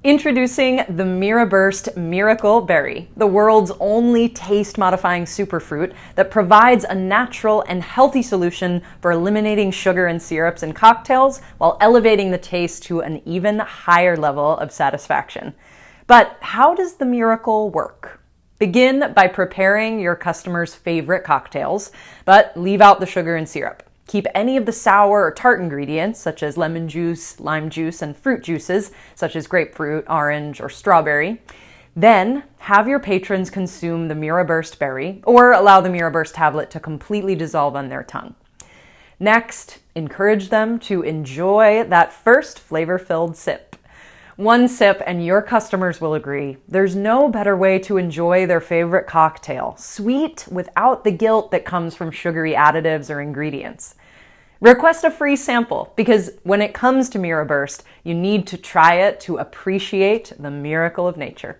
Introducing the MiraBurst Miracle Berry, the world's only taste-modifying superfruit that provides a natural and healthy solution for eliminating sugar and syrups in cocktails while elevating the taste to an even higher level of satisfaction. But how does the miracle work? Begin by preparing your customers' favorite cocktails, but leave out the sugar and syrup. Keep any of the sour or tart ingredients, such as lemon juice, lime juice, and fruit juices, such as grapefruit, orange, or strawberry. Then, have your patrons consume the MiraBurst berry, or allow the MiraBurst tablet to completely dissolve on their tongue. Next, encourage them to enjoy that first flavor-filled sip. One sip and your customers will agree. There's no better way to enjoy their favorite cocktail, sweet without the guilt that comes from sugary additives or ingredients. Request a free sample, because when it comes to MiraBurst, you need to try it to appreciate the miracle of nature.